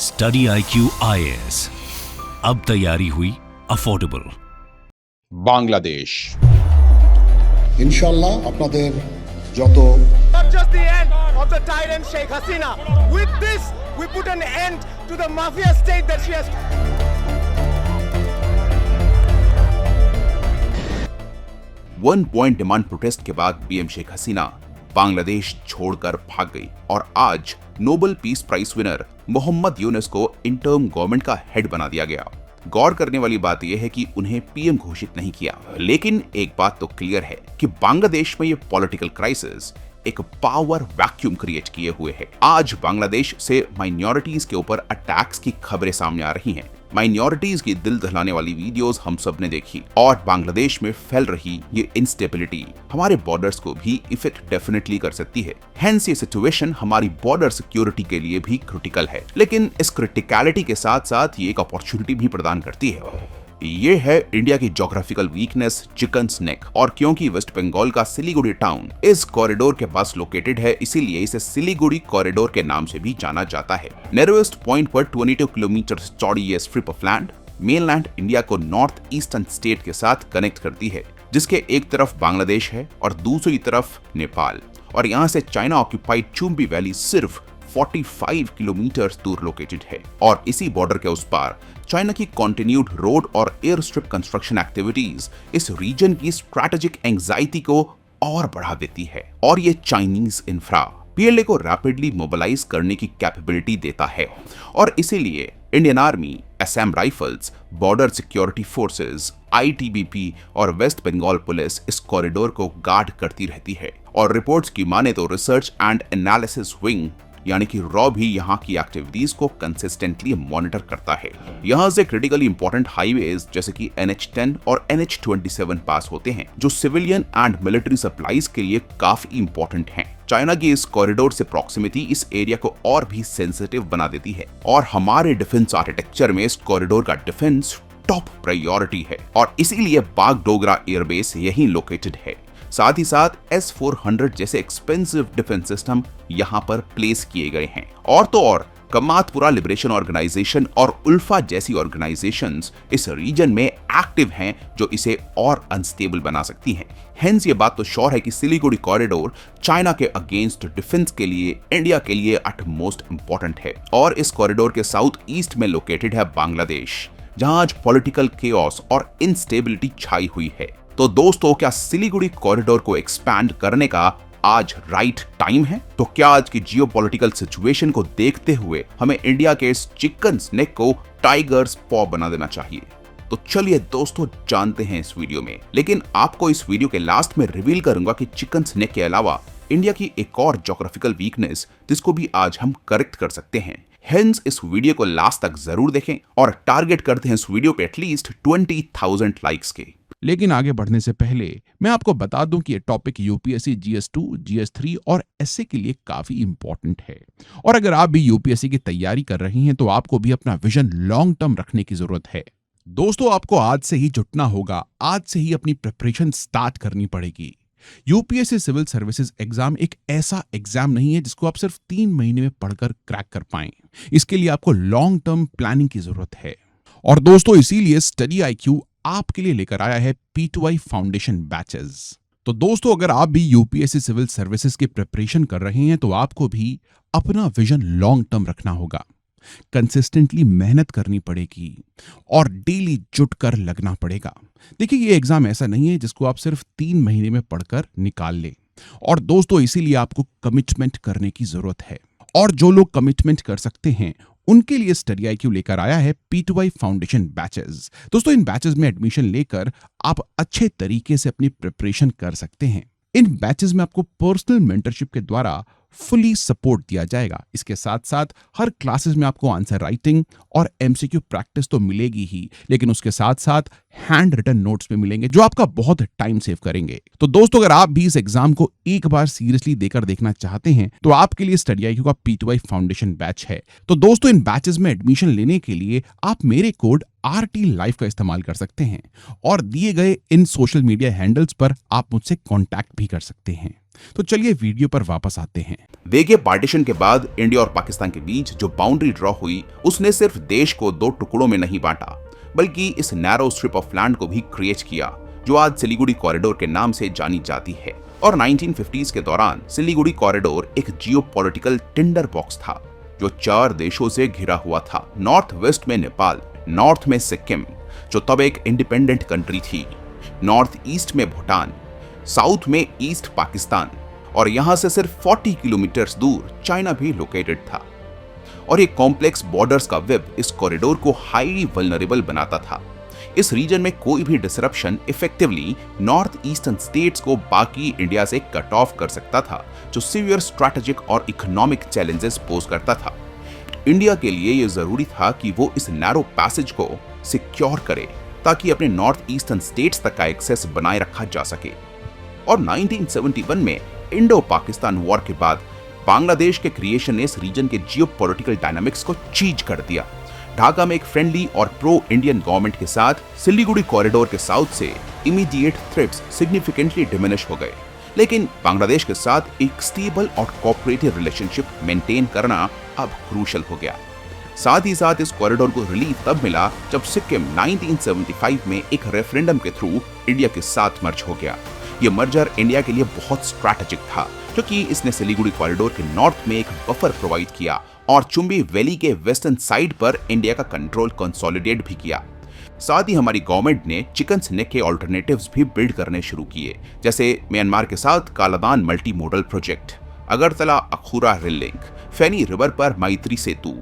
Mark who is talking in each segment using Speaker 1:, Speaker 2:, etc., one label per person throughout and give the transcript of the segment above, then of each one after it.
Speaker 1: Study IQ IAS, अब तैयारी हुई अफोर्डेबल।
Speaker 2: বাংলাদেশ
Speaker 3: ইনশাআল্লাহ আপনাদের যত
Speaker 4: Not just the end of the tyrant Sheikh Hasina. With this, we put an end to the mafia state that she has.
Speaker 2: 1 point demand protest के बाद PM Sheikh Hasina Bangladesh छोड़कर भाग गई और आज Nobel peace prize winner Mohammad Yunus को इंटर्म गवर्नमेंट का head बना दिया गया। गौर करने वाली बात यह है कि उन्हें पीएम घोषित नहीं किया, लेकिन एक बात तो क्लियर है कि बांग्लादेश में ये पॉलिटिकल क्राइसिस एक पावर वैक्यूम क्रिएट किए हुए है। आज बांग्लादेश से माइनॉरिटीज के ऊपर अटैक्स की खबरें सामने आ रही हैं। माइनॉरिटीज की दिल दहलाने वाली वीडियोस हम सब ने देखी और बांग्लादेश में फैल रही ये इंस्टेबिलिटी हमारे बॉर्डर्स को भी इफेक्ट डेफिनेटली कर सकती है। हेंस ये सिचुएशन हमारी बॉर्डर सिक्योरिटी के लिए भी क्रिटिकल है, लेकिन इस क्रिटिकलिटी के साथ साथ ये एक अपॉर्चुनिटी भी प्रदान करती है। ये है इंडिया की ज्योग्राफिकल वीकनेस, चिकन स्नेक। और क्योंकि वेस्ट बंगाल का सिलीगुड़ी टाउन इस कॉरिडोर के पास लोकेटेड है, इसीलिए इसे सिलीगुड़ी कॉरिडोर के नाम से भी जाना जाता है। नैरोएस्ट पॉइंट पर 22 किलोमीटर चौड़ी ये strip of land mainland India को नॉर्थ ईस्टर्न स्टेट के साथ कनेक्ट करती है, जिसके एक तरफ बांग्लादेश है और दूसरी तरफ नेपाल। और यहाँ से चाइना ऑक्यूपाइड चुम्बी वैली सिर्फ 45 किलोमीटर दूर लोकेटेड है। और इसी बॉर्डर के उस पार चाइना की कंटिन्यूड रोड और एयर स्ट्रिप कंस्ट्रक्शन एक्टिविटीज इस रीजन की स्ट्रैटेजिक एंजाइटी को और बढ़ा देती है। और ये चाइनीज इंफ्रा पीएलए को रैपिडली मोबिलाइज करने की कैपेबिलिटी देता है और इसीलिए Indian army, Assam rifles, border security forces, ITBP और वेस्ट बंगाल पुलिस इस कॉरिडोर को गार्ड करती रहती है। और रिपोर्ट्स की माने तो रिसर्च एंड एनालिसिस विंग यानी कि रॉ भी यहाँ की एक्टिविटीज को कंसिस्टेंटली मॉनिटर करता है। यहाँ से क्रिटिकली इंपॉर्टेंट हाईवेज जैसे कि NH10 और NH27 पास होते हैं, जो सिविलियन एंड मिलिट्री सप्लाईज के लिए काफी इंपॉर्टेंट हैं। चाइना की इस कॉरिडोर से प्रॉक्सिमिटी इस एरिया को और भी सेंसिटिव बना देती है और हमारे डिफेंस आर्किटेक्चर में इस कॉरिडोर का डिफेंस टॉप प्रायोरिटी है और इसीलिए बागडोगरा एयरबेस यहीं लोकेटेड है। साथ ही साथ S-400 जैसे एक्सपेंसिव डिफेंस सिस्टम यहाँ पर प्लेस किए गए हैं। और तो और कमातपुरा लिबरेशन ऑर्गेनाइजेशन और उल्फा जैसी ऑर्गेनाइजेशंस इस रीजन में एक्टिव हैं, जो इसे और अनस्टेबल बना सकती हैं। हेंस ये बात तो श्योर है कि सिलीगुड़ी कॉरिडोर चाइना के अगेंस्ट डिफेंस के लिए इंडिया के लिए एट मोस्ट इंपॉर्टेंट है। और इस कॉरिडोर के साउथ ईस्ट में लोकेटेड है बांग्लादेश, जहां आज पॉलिटिकल केओस और इनस्टेबिलिटी छाई हुई है। तो दोस्तों, क्या सिलीगुड़ी कॉरिडोर को एक्सपैंड करने का आज राइट टाइम है? तो क्या आज की जियोपॉलिटिकल सिचुएशन को देखते हुए हमें इंडिया के इस चिकन स्नेक को टाइगर्स पॉ बना देना चाहिए? तो चलिए दोस्तों, जानते हैं इस वीडियो में। लेकिन आपको इस वीडियो के लास्ट में रिवील करूंगा कि चिकन स्नेक के अलावा इंडिया की एक और ज्योग्राफिकल वीकनेस जिसको भी आज हम करेक्ट कर सकते हैं। हेंस इस वीडियो को लास्ट तक जरूर देखें और टारगेट करते हैं इस वीडियो पे एटलीस्ट 20,000 लाइक्स के।
Speaker 5: लेकिन आगे बढ़ने से पहले मैं आपको बता दूं कि ये टॉपिक यूपीएससी GS2, GS3 और एसए के लिए काफी इंपॉर्टेंट है। और अगर आप भी यूपीएससी की तैयारी कर रही हैं तो आपको भी अपना विजन लॉन्ग टर्म रखने की जरूरत है। दोस्तों, आपको आज से ही जुटना होगा, आज से ही अपनी प्रिपरेशन स्टार्ट करनी पड़ेगी। यूपीएससी सिविल सर्विसेज एग्जाम एक ऐसा एग्जाम नहीं है जिसको आप सिर्फ 3 महीने में पढ़कर क्रैक कर पाएं। इसके लिए आपको लॉन्ग टर्म प्लानिंग की जरूरत है। और दोस्तों, इसीलिए स्टडी IQ आपके लिए लेकर आया है P2I फाउंडेशन बैचेस। तो दोस्तों, अगर आप भी यूपीएससी सिविल सर्विसेज की प्रिपरेशन कर रहे हैं तो आपको भी अपना विजन लॉन्ग टर्म रखना होगा, कंसिस्टेंटली मेहनत करनी पड़ेगी और डेली जुटकर लगना पड़ेगा। देखिए, ये एग्जाम ऐसा नहीं है जिसको आप सिर्फ 3 महीने में पढ़कर निकाल लें। और दोस्तों, इसीलिए आपको कमिटमेंट करने की जरूरत है। और जो लोग कमिटमेंट कर सकते हैं उनके लिए स्टडी IQ लेकर आया है P2I फाउंडेशन बैचेस। दोस्तों, इन बैचेस में एडमिशन लेकर आप अच्छे तरीके से अपनी प्रिपरेशन कर सकते हैं। इन बैचेस में आपको पर्सनल मेंटरशिप के द्वारा फुली सपोर्ट दिया जाएगा। इसके साथ साथ हर क्लासेस में आपको आंसर राइटिंग और MCQ प्रैक्टिस तो मिलेगी ही, लेकिन उसके साथ साथ हैंड रिटन नोट्स में मिलेंगे जो आपका बहुत टाइम सेव करेंगे। तो दोस्तों, अगर आप भी इस एग्जाम को एक बार सीरियसली देकर देखना चाहते हैं तो आपके लिए स्टडी IQ का P2I फाउंडेशन बैच है। तो दोस्तों, इन बैचेस में एडमिशन लेने के लिए आप मेरे कोड RT लाइव का इस्तेमाल कर सकते हैं और दिए गए इन सोशल मीडिया हैंडल्स पर आप मुझसे कांटेक्ट भी कर सकते हैं। तो चलिए वीडियो पर वापस आते हैं।
Speaker 2: वेगे पार्टीशन के बाद इंडिया और पाकिस्तान के बीच जो बाउंड्री ड्रॉ हुई उसने सिर्फ देश को दो टुकड़ों में नहीं बांटा, बल्कि इस नैरो स्ट्रिप ऑफ लैंड को भी क्रिएट किया जो आज सिलीगुड़ी कॉरिडोर के नाम से जानी जाती है। और 1950s के दौरान सिलीगुड़ी कॉरिडोर एक जियोपॉलिटिकल टिंडर बॉक्स था जो 4 देशों से घिरा हुआ था। नॉर्थ वेस्ट में नेपाल, नॉर्थ में सिक्किम जो तब एक इंडिपेंडेंट कंट्री थी, नॉर्थ ईस्ट में भूटान, साउथ में ईस्ट पाकिस्तान और यहां से सिर्फ 40 किलोमीटर दूर चाइना भी लोकेटेड था। और ये कॉम्प्लेक्स बॉर्डर्स का वेब इस कॉरिडोर को हाईली वल्नरेबल बनाता था। इस रीजन में कोई भी disruption effectively north eastern states को बाकी इंडिया से कट ऑफ कर सकता था, जो सीवियर स्ट्रैटेजिक और इकोनॉमिक चैलेंजेस पोज करता था। इंडिया के लिए यह जरूरी था कि वो इस नैरो पैसेज को सिक्योर करे ताकि अपने नॉर्थ ईस्टर्न स्टेट्स तक का एक्सेस बनाए रखा जा सके। और 1971 में इंडो पाकिस्तान वॉर के बाद बांग्लादेश के क्रिएशन ने इस रीजन के जियोपॉलिटिकल डायनामिक्स को चेंज कर दिया। ढाका में एक फ्रेंडली और प्रो इंडियन गवर्नमेंट के साथ सिलीगुड़ी कॉरिडोर के साउथ से इमीडिएट थ्रेट्स सिग्निफिकेंटली डिमिनिश हो गए, लेकिन बांग्लादेश के साथ एक स्टेबल और कोऑपरेटिव रिलेशनशिप मेंटेन करना अब क्रूशियल हो गया। साथ ही साथ इस कॉरिडोर को रिलीफ तब मिला जब सिक्किम 1975 में एक रेफरेंडम के थ्रू इंडिया के साथ मर्ज हो गया। ये मर्जर इंडिया के लिए बहुत स्ट्रैटेजिक था क्योंकि इसने सिलीगुड़ी कॉरिडोर के नॉर्थ में एक बफर प्रोवाइड किया और चुम्बी वैली के वेस्टर्न साइड पर इंडिया का कंट्रोल कंसोलिडेट भी किया। साथ ही हमारी गवर्नमेंट ने चिकन स्नेक के ऑल्टरनेटिव्स भी बिल्ड करने शुरू किए, जैसे म्यांमार के साथ Kaladan multi modal project, Agartala Akhaura rail link, Feni river पर मैत्री सेतु।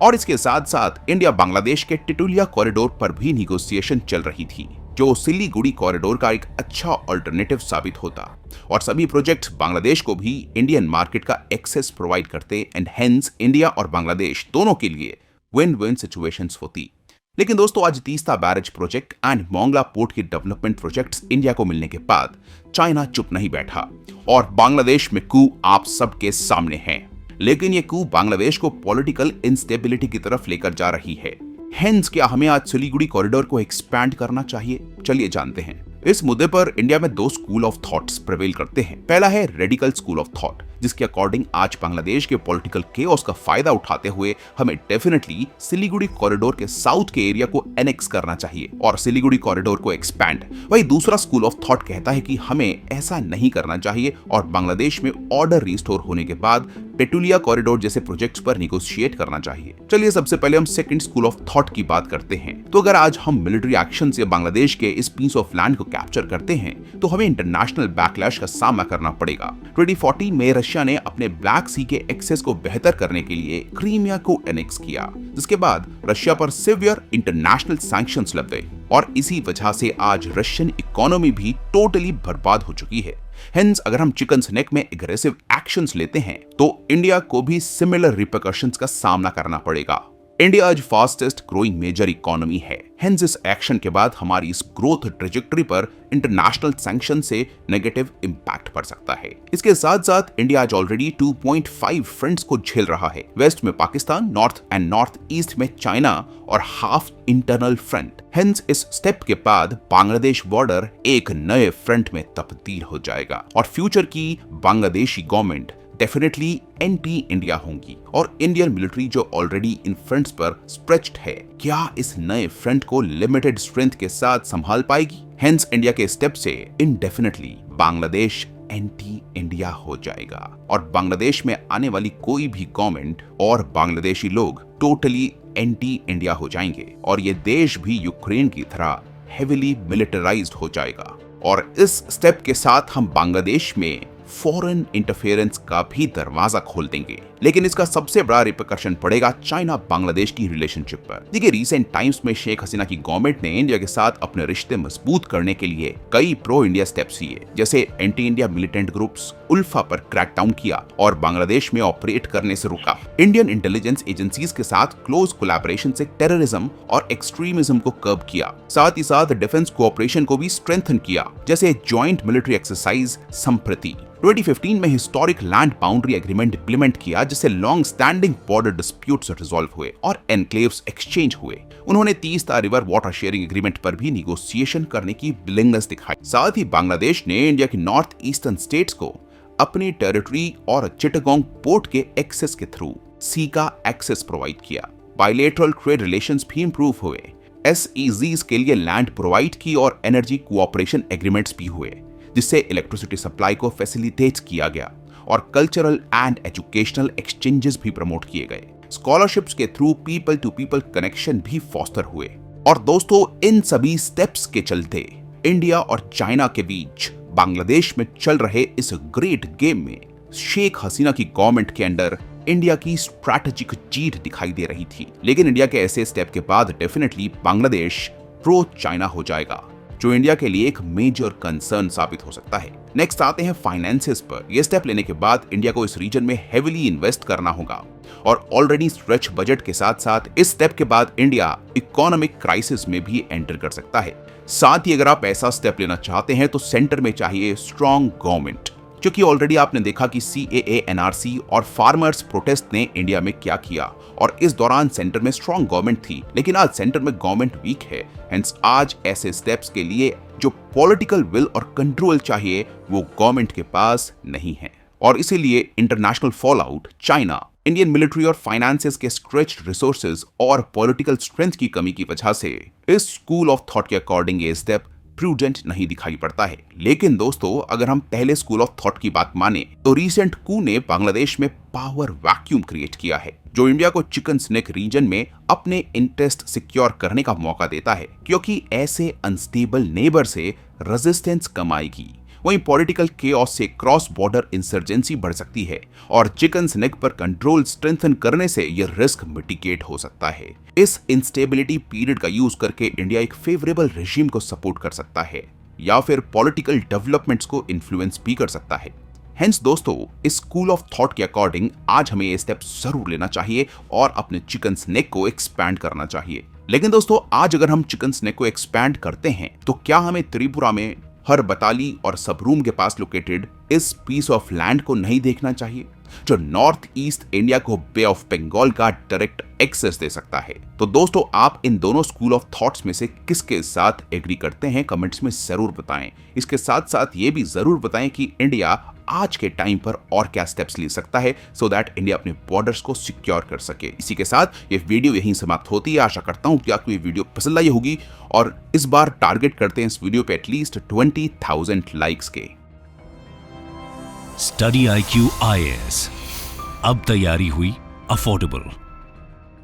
Speaker 2: और इसके साथ साथ इंडिया बांग्लादेश के टिटुलिया कॉरिडोर पर भी निगोसिएशन चल रही थी, जो सिलीगुड़ी कॉरिडोर का एक अच्छा ऑल्टरनेटिव साबित होता। और सभी प्रोजेक्ट बांग्लादेश को भी इंडियन मार्केट का एक्सेस प्रोवाइड करते एंड हेंस इंडिया और बांग्लादेश दोनों के लिए विन विन सिचुएशंस होती। लेकिन दोस्तों, आज Teesta barrage project and Mongla port के डेवलपमेंट प्रोजेक्ट्स इंडिया को मिलने के बाद चाइना चुप नहीं बैठा और बांग्लादेश में कू आप सबके सामने है। लेकिन ये कू बांग्लादेश को पॉलिटिकल इंस्टेबिलिटी की तरफ लेकर जा रही है। हेंस क्या हमें आज सिलीगुड़ी कॉरिडोर को एक्सपैंड करना चाहिए? चलिए जानते हैं। इस मुद्दे पर इंडिया में 2 स्कूल ऑफ थॉट्स प्रिवेल करते हैं। पहला है रेडिकल स्कूल ऑफ थॉट, जिसके अकॉर्डिंग आज बांग्लादेश के पॉलिटिकल केओस का फायदा उठाते हुए हमें डेफिनेटली सिलीगुड़ी कॉरिडोर के साउथ के एरिया को एनेक्स करना चाहिए और सिलीगुड़ी कॉरिडोर को एक्सपैंड। वही दूसरा स्कूल ऑफ थॉट कहता है कि हमें ऐसा नहीं करना चाहिए और बांग्लादेश में ऑर्डर रिस्टोर होने के बाद टिटुलिया कॉरिडोर जैसे प्रोजेक्ट्स पर निगोशिएट करना चाहिए। चलिए सबसे पहले हम सेकंड स्कूल ऑफ थॉट की बात करते हैं। तो अगर आज हम मिलिट्री एक्शन से बांग्लादेश के इस पीस ऑफ लैंड को कैप्चर करते हैं तो हमें इंटरनेशनल बैकलैश का सामना करना पड़ेगा। 2014 में रशिया ने अपने ब्लैक सी के एक्सेस को बेहतर करने के लिए क्रीमिया को एनेक्स किया, जिसके बाद रशिया पर सीवियर इंटरनेशनल सैंक्शंस लग गए और इसी वजह से आज रशियन इकोनॉमी भी टोटली बर्बाद हो चुकी है। हेंस अगर हम चिकन स्नेक में एग्रेसिव एक्शंस लेते हैं तो इंडिया को भी सिमिलर रिपरकशंस का सामना करना पड़ेगा। इंडिया आज फास्टेस्ट ग्रोइंग मेजर इकोनॉमी है। हेंस इस एक्शन के बाद हमारी इस ग्रोथ ट्रेजेक्टरी पर इंटरनेशनल सैंक्शन से नेगेटिव इंपैक्ट पड़ सकता है। इसके साथ साथ इंडिया आज ऑलरेडी 2.5 फ्रंट्स को झेल रहा है। वेस्ट में Pakistan, north and north east में चाइना और हाफ इंटरनल फ्रंट। हेंस इस स्टेप के बाद बांग्लादेश बॉर्डर एक नए फ्रंट में तब्दील हो जाएगा और फ्यूचर की Bangladeshi government definitely anti India होंगी और इंडियन मिलिट्री जो ऑलरेडी इन फ्रंट्स पर स्ट्रेच्ड है, क्या इस नए फ्रंट को लिमिटेड स्ट्रेंथ के साथ संभाल पाएगी? हेंस इंडिया के स्टेप से इनडेफिनेटली बांग्लादेश एंटी इंडिया हो जाएगा और बांग्लादेश में आने वाली कोई भी गवर्नमेंट और बांग्लादेशी लोग टोटली एंटी इंडिया हो जाएंगे और ये देश भी यूक्रेन की तरह हेविली मिलिटराइज्ड हो जाएगा। और इस स्टेप के साथ हम बांग्लादेश में फॉरेन इंटरफेरेंस का भी दरवाजा खोल देंगे। लेकिन इसका सबसे बड़ा रिपरकशन पड़ेगा चाइना बांग्लादेश की रिलेशनशिप पर। देखिए, रीसेंट टाइम्स में शेख हसीना की गवर्नमेंट ने इंडिया के साथ अपने रिश्ते मजबूत करने के लिए कई प्रो इंडिया स्टेप्स लिए, जैसे anti India militant groups ULFA पर क्रैकडाउन किया और बांग्लादेश में ऑपरेट करने से रोका। इंडियन इंटेलिजेंस एजेंसीज के साथ क्लोज कोलैबोरेशन से टेररिज्म और एक्सट्रीमिज्म को कर्ब किया। साथ ही साथ डिफेंस कोऑपरेशन को भी स्ट्रेंथन किया, जैसे ज्वाइंट मिलिट्री एक्सरसाइज संप्रति। 2015 में historic land boundary agreement implement किया जिससे long standing border disputes resolve हुए और एनक्लेव्स एक्सचेंज हुए। उन्होंने Teesta river water sharing agreement पर भी निगोशिएशन करने की विलिंगनेस दिखाई। साथ ही बांग्लादेश ने इंडिया की नॉर्थ ईस्टर्न स्टेट्स को अपनी टेरिटरी और चिटागोंग पोर्ट के एक्सेस के थ्रू सी का एक्सेस प्रोवाइड किया। बायलैटरल ट्रेड रिलेशंस भी इंप्रूव हुए। SEZs के लिए लैंड प्रोवाइड की और एनर्जी कोऑपरेशन एग्रीमेंट्स भी हुए, जिससे इलेक्ट्रिसिटी सप्लाई को फैसिलिटेट किया गया और कल्चरल एंड एजुकेशनल एक्सचेंजेस भी प्रमोट किए गए। स्कॉलरशिप्स के through people to people connection भी फॉस्टर हुए। और दोस्तों, इन सभी स्टेप्स के चलते इंडिया और चाइना के बीच बांग्लादेश में चल रहे इस ग्रेट गेम में शेख हसीना की गवर्नमेंट के अंडर इंडिया की स्ट्रैटेजिक जीत दिखाई दे रही थी। लेकिन इंडिया के ऐसे स्टेप के बाद डेफिनेटली बांग्लादेश प्रो चाइना हो जाएगा, जो इंडिया के लिए एक मेजर कंसर्न साबित हो सकता है। नेक्स्ट आते हैं फाइनेंसेस पर। यह स्टेप लेने के बाद इंडिया को इस रीजन में हेविली इन्वेस्ट करना होगा और ऑलरेडी स्ट्रेच बजट के साथ साथ इस स्टेप के बाद इंडिया इकोनॉमिक क्राइसिस में भी एंटर कर सकता है। साथ ही अगर आप ऐसा स्टेप लेना चाहते हैं तो सेंटर में चाहिए स्ट्रॉन्ग गवर्नमेंट, क्योंकि ऑलरेडी आपने देखा कि CAA, NRC और फार्मर्स प्रोटेस्ट ने इंडिया में क्या किया और इस दौरान सेंटर में स्ट्रॉन्ग गवर्नमेंट थी। लेकिन आज सेंटर में गवर्नमेंट वीक है। हेंस आज ऐसे स्टेप्स के लिए जो पॉलिटिकल विल और कंट्रोल चाहिए वो गवर्नमेंट के पास नहीं है और इसीलिए international fallout, China, Indian military और फाइनेंसेस के स्ट्रेच्ड रिसोर्सेज और पॉलिटिकल स्ट्रेंथ की कमी की वजह से इस स्कूल ऑफ थॉट के अकॉर्डिंग ये स्टेप प्रूडेंट नहीं दिखाई पड़ता है। लेकिन दोस्तों, अगर हम पहले स्कूल ऑफ थॉट की बात माने तो रीसेंट कू ने बांग्लादेश में पावर वैक्यूम क्रिएट किया है, जो इंडिया को चिकन स्नेक रीजन में अपने इंटरेस्ट सिक्योर करने का मौका देता है, क्योंकि ऐसे अनस्टेबल नेबर से रेजिस्टेंस कम आएगी। वहीं पॉलिटिकल केओस से क्रॉस बॉर्डर इंसर्जेंसी बढ़ सकती है और चिकन स्नेक पर कंट्रोल स्ट्रेंथन करने से यह रिस्क मिटिगेट हो सकता है। इस इंस्टेबिलिटी पीरियड का यूज करके इंडिया एक फेवरेबल रेजिम को सपोर्ट कर सकता है या फिर पॉलिटिकल डेवलपमेंट्स को इन्फ्लुएंस भी कर सकता है। हेंस दोस्तों, इस स्कूल ऑफ थॉट के अकॉर्डिंग आज हमें ये स्टेप जरूर लेना चाहिए और अपने चिकन स्नेक को एक्सपैंड करना चाहिए। लेकिन दोस्तों, आज अगर हम चिकन स्नेक को एक्सपैंड करते हैं तो क्या हमें त्रिपुरा में हर बताली और सबरूम के पास लोकेटेड इस पीस ऑफ लैंड को नहीं देखना चाहिए, जो नॉर्थ ईस्ट इंडिया को बे ऑफ बंगाल का डायरेक्ट एक्सेस दे सकता है? तो दोस्तों, आप इन दोनों स्कूल ऑफ थॉट्स में से किसके साथ एग्री करते हैं, कमेंट्स में जरूर बताएं। इसके साथ साथ ये भी जरूर बताएं कि इंडिया आज के टाइम पर और क्या स्टेप्स ले सकता है सो दैट इंडिया अपने बॉर्डर्स को सिक्योर कर सके। इसी के साथ ये वीडियो यहीं समाप्त होती है। आशा करता हूं कि आपको ये वीडियो पसंद आई होगी और इस बार टारगेट करते हैं इस वीडियो पे एटलीस्ट 20,000 लाइक्स के।
Speaker 1: स्टडी IQ IAS, अब तैयारी हुई अफोर्डेबल।